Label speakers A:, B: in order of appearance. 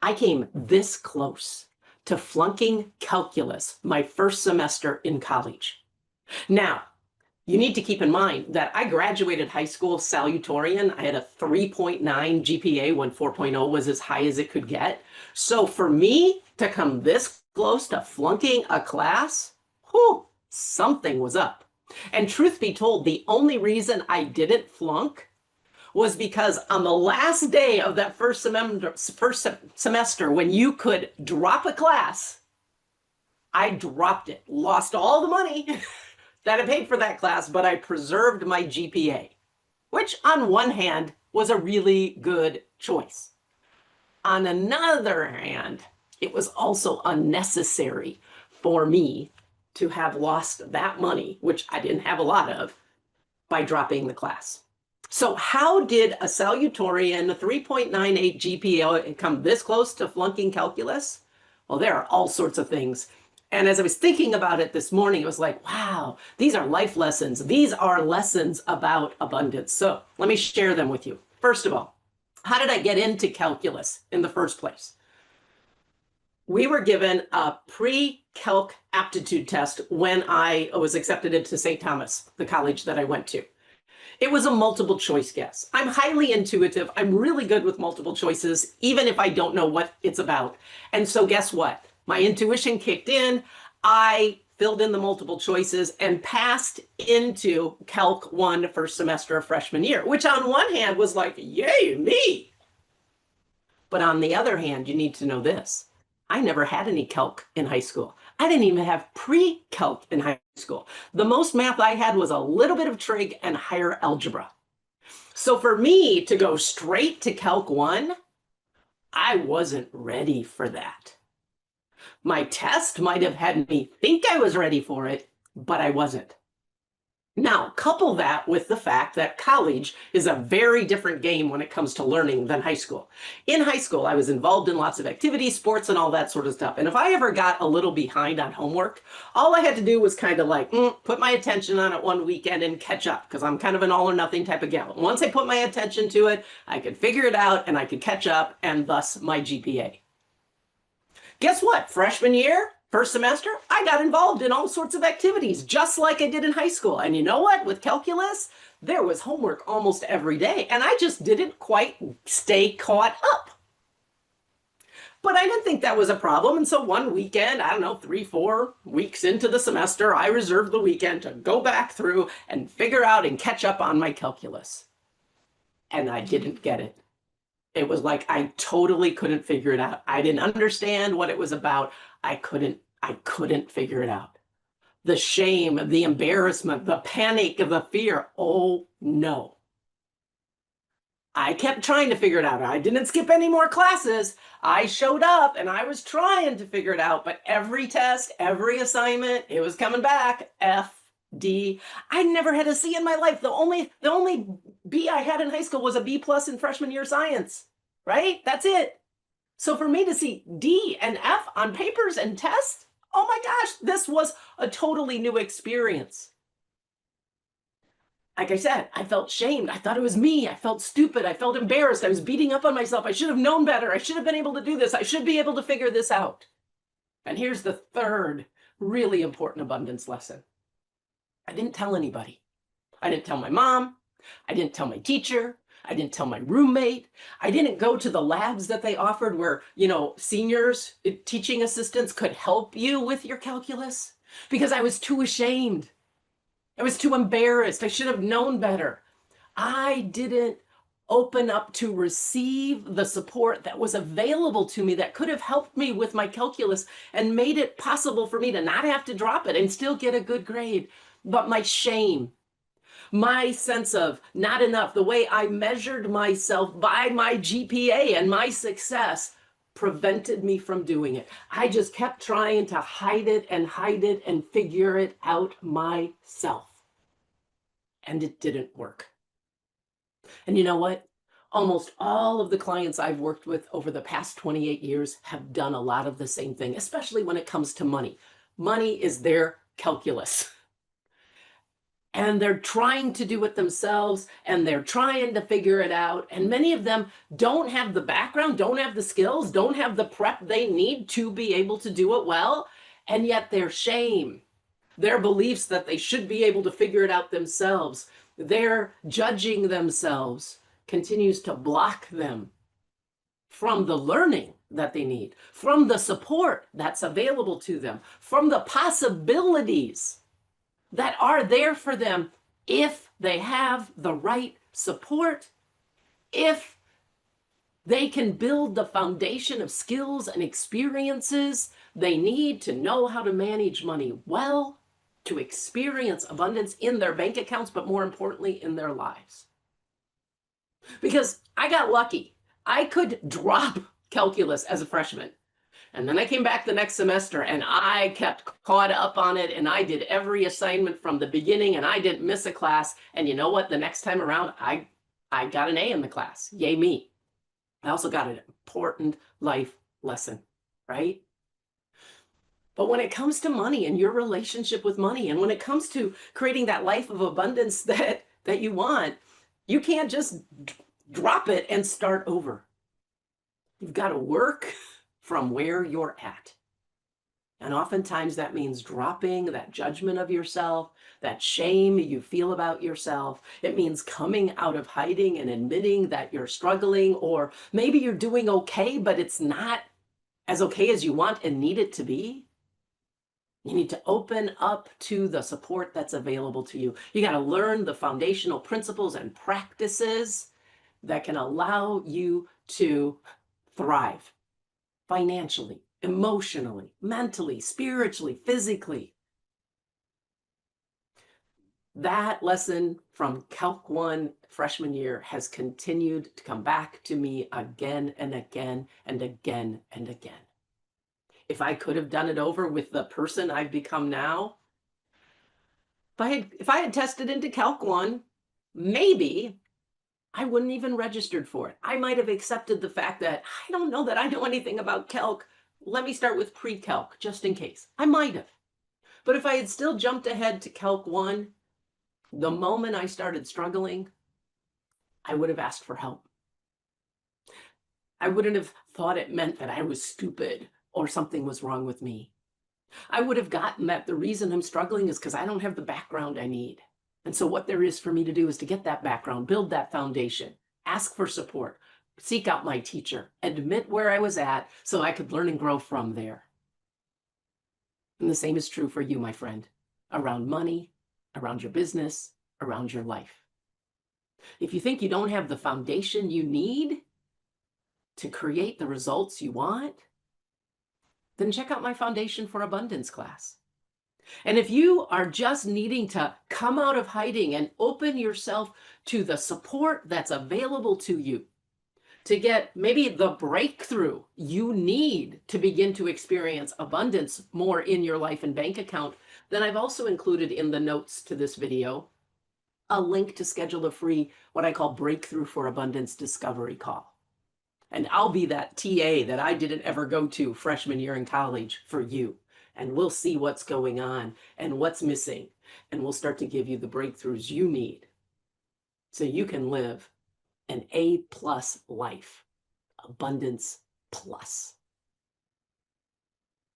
A: I came this close to flunking calculus my first semester in college. Now, you need to keep in mind that I graduated high school salutatorian. I had a 3.9 GPA when 4.0 was as high as it could get. So for me to come this close to flunking a class, whew, something was up. And truth be told, the only reason I didn't flunk was because on the last day of that first semester, when you could drop a class, I dropped it, lost all the money that I paid for that class, but I preserved my GPA, which on one hand was a really good choice. On another hand, it was also unnecessary for me to have lost that money, which I didn't have a lot of, by dropping the class. So how did a salutatorian, a 3.98 GPA, come this close to flunking calculus? Well, there are all sorts of things. And as I was thinking about it this morning, it was like, wow, these are life lessons. These are lessons about abundance. So let me share them with you. First of all, how did I get into calculus in the first place? We were given a pre-calc aptitude test when I was accepted into St. Thomas, the college that I went to. It was a multiple choice guess. I'm highly intuitive. I'm really good with multiple choices, even if I don't know what it's about. And so guess what? My intuition kicked in. I filled in the multiple choices and passed into Calc 1 first semester of freshman year, which on one hand was like, yay, me. But on the other hand, you need to know this. I never had any calc in high school. I didn't even have pre-calc in high school. The most math I had was a little bit of trig and higher algebra. So for me to go straight to Calc 1, I wasn't ready for that. My test might have had me think I was ready for it, but I wasn't. Now, couple that with the fact that college is a very different game when it comes to learning than high school. In high school, I was involved in lots of activities, sports, and all that sort of stuff. And if I ever got a little behind on homework, all I had to do was kind of like put my attention on it one weekend and catch up, because I'm kind of an all or nothing type of gal. Once I put my attention to it, I could figure it out and I could catch up, and thus my GPA. Guess what? Freshman year, first semester, I got involved in all sorts of activities, just like I did in high school. And you know what? With calculus, there was homework almost every day, and I just didn't quite stay caught up. But I didn't think that was a problem. And so one weekend, I don't know, 3-4 weeks into the semester, I reserved the weekend to go back through and figure out and catch up on my calculus. And I didn't get it. It was like I totally couldn't figure it out. I didn't understand what it was about. I couldn't figure it out. The shame, the embarrassment, the panic, the fear. Oh no. I kept trying to figure it out. I didn't skip any more classes. I showed up and I was trying to figure it out, but every test, every assignment, it was coming back F, D. I never had a C in my life. The only B I had in high school was a B+ in freshman year science, right? That's it. So for me to see D and F on papers and tests, oh my gosh, this was a totally new experience. Like I said, I felt shamed. I thought it was me. I felt stupid. I felt embarrassed. I was beating up on myself. I should have known better. I should have been able to do this. I should be able to figure this out. And here's the third really important abundance lesson. I didn't tell anybody. I didn't tell my mom. I didn't tell my teacher. I didn't tell my roommate. I didn't go to the labs that they offered where, seniors, teaching assistants could help you with your calculus, because I was too ashamed. I was too embarrassed. I should have known better. I didn't open up to receive the support that was available to me that could have helped me with my calculus and made it possible for me to not have to drop it and still get a good grade. But my shame, my sense of not enough, the way I measured myself by my GPA and my success prevented me from doing it. I just kept trying to hide it and figure it out myself. And it didn't work. And you know what? Almost all of the clients I've worked with over the past 28 years have done a lot of the same thing, especially when it comes to money. Money is their calculus. and they're trying to do it themselves and they're trying to figure it out. And many of them don't have the background, don't have the skills, don't have the prep they need to be able to do it well. And yet their shame, their beliefs that they should be able to figure it out themselves, their judging themselves continues to block them from the learning that they need, from the support that's available to them, from the possibilities that are there for them if they have the right support, if they can build the foundation of skills and experiences they need to know how to manage money well, to experience abundance in their bank accounts, but more importantly, in their lives. Because I got lucky. I could drop calculus as a freshman. And then I came back the next semester and I kept caught up on it and I did every assignment from the beginning and I didn't miss a class. And you know what? The next time around, I got an A in the class. Yay me. I also got an important life lesson, right? But when it comes to money and your relationship with money, and when it comes to creating that life of abundance that you want, you can't just drop it and start over. You've got to work from where you're at. And oftentimes that means dropping that judgment of yourself, that shame you feel about yourself. It means coming out of hiding and admitting that you're struggling, or maybe you're doing okay, but it's not as okay as you want and need it to be. You need to open up to the support that's available to you. You got to learn the foundational principles and practices that can allow you to thrive financially, emotionally, mentally, spiritually, physically. That lesson from Calc 1 freshman year has continued to come back to me again and again and again and again. If I could have done it over with the person I've become now, if I had tested into Calc 1, maybe I wouldn't even registered for it. I might have accepted the fact that I don't know that I know anything about calc. Let me start with pre-calc just in case. I might have. But if I had still jumped ahead to Calc 1, the moment I started struggling, I would have asked for help. I wouldn't have thought it meant that I was stupid or something was wrong with me. I would have gotten that the reason I'm struggling is because I don't have the background I need. And so what there is for me to do is to get that background, build that foundation, ask for support, seek out my teacher, admit where I was at so I could learn and grow from there. And the same is true for you, my friend, around money, around your business, around your life. If you think you don't have the foundation you need to create the results you want, then check out my Foundation for Abundance class. And if you are just needing to come out of hiding and open yourself to the support that's available to you, to get maybe the breakthrough you need to begin to experience abundance more in your life and bank account, then I've also included in the notes to this video a link to schedule a free, what I call Breakthrough for Abundance Discovery Call. And I'll be that TA that I didn't ever go to freshman year in college for you. And we'll see what's going on and what's missing. And we'll start to give you the breakthroughs you need so you can live an A+ life, abundance plus.